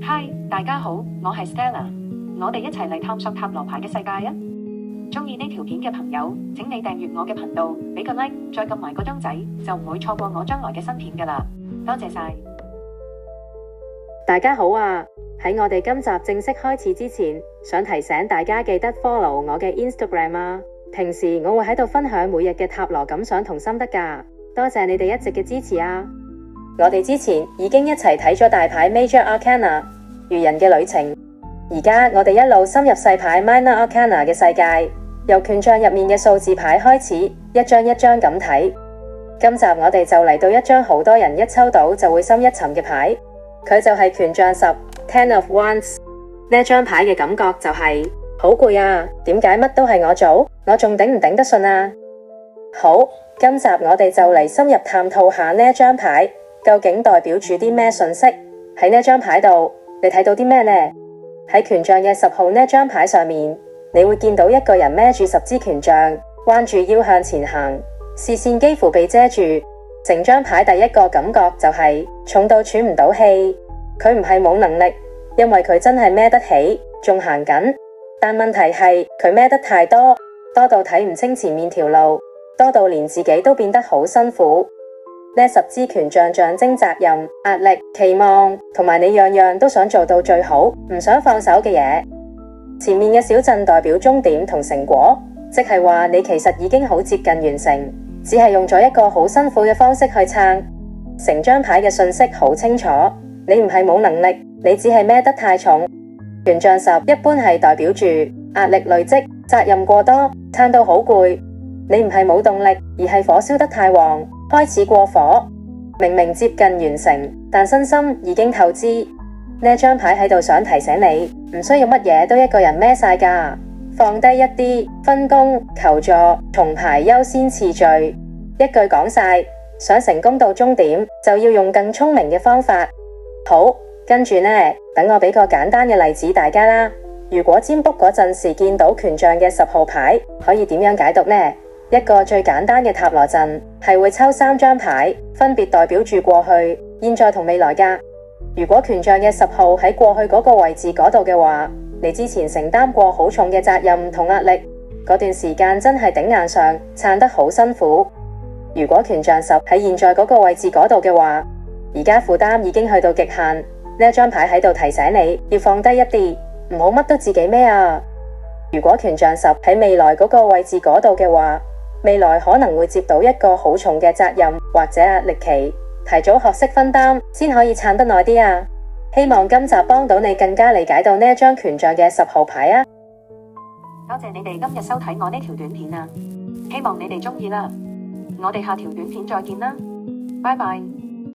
嗨，大家好，我係 Stella，我哋一齊嚟探索塔羅牌嘅世界啊！鍾意呢條片嘅朋友，請你訂閱我嘅頻道，俾個 like， 再撳埋個鐘仔，就唔會錯過我將來嘅新片㗎喇。多謝晒！大家好啊！喺我哋今集正式開始之前，想提醒大家記得 follow 我嘅 Instagram 啊！平時我會喺度分享每日嘅塔羅感想同心得㗎。多謝你哋一直嘅支持啊！我哋之前已經一齊睇咗大牌 Major Arcana 愚人嘅旅程，而家我哋一路深入細牌 Minor Arcana 嘅世界，由權杖入面嘅數字牌開始，一張一張咁睇。今集我哋就嚟到一張好多人一抽到就會心一沉嘅牌，佢就係權杖10 Ten of Wands。呢張牌嘅感覺就係好攰啊，點解乜都係我做？我仲頂唔頂得順啊？好，今集我哋就嚟深入探討下呢張牌究竟代表住啲咩信息。喺呢張牌度你睇到啲咩呢？喺權杖嘅10號呢張牌上面，你會見到一個人孭住10支權杖，彎住腰向前行，視線幾乎被遮住。成張牌第一個感覺就係重到喘唔到氣。佢唔係冇能力，因為佢真係孭得起，仲行緊。但問題係佢孭得太多，多到睇唔清前面條路，多到連自己都變得好辛苦。呢10支權杖象徵責任、壓力、期望，同埋你樣樣都想做到最好，唔想放手嘅嘢。前面嘅小鎮代表終點同成果，即係話你其實已經好接近完成，只係用咗一個好辛苦嘅方式去撐。成張牌嘅信息好清楚，你唔係冇能力，你只係孭得太重。權杖10一般係代表住壓力累積、責任過多，撐到好攰。你唔係冇動力，而係火燒得太旺，開始過火。明明接近完成，但身心已經透支。呢張牌喺度想提醒你，唔需要乜嘢都一個人孭晒㗎，放低一啲，分工、求助、重排優先次序。一句講晒，想成功到終點，就要用更聰明嘅方法。好，跟住呢，等我俾個簡單嘅例子大家啦。如果占卜嗰陣時見到權杖嘅10號牌，可以點樣解讀呢？一個最簡單嘅塔羅陣係會抽3張牌，分別代表住過去、現在同未來㗎。如果權杖嘅10號喺過去嗰個位置嗰度嘅話，你之前承擔過好重嘅責任同壓力，嗰段時間真係頂硬上，撐得好辛苦。如果權杖10喺現在嗰個位置嗰度嘅話，而家負擔已經去到極限。呢張牌喺度提醒你要放低一啲，唔好乜都自己孭啊。如果權杖10喺未來嗰個位置嗰度嘅話，未來可能會接到一個好重嘅責任或者壓力期，提早學識分擔先可以撐得耐啲啊！希望今集幫到你更加理解到呢張權杖嘅10號牌啊！多謝你哋今日收睇我呢條短片啊！希望你哋鍾意啦！我哋下條短片再見啦，拜拜。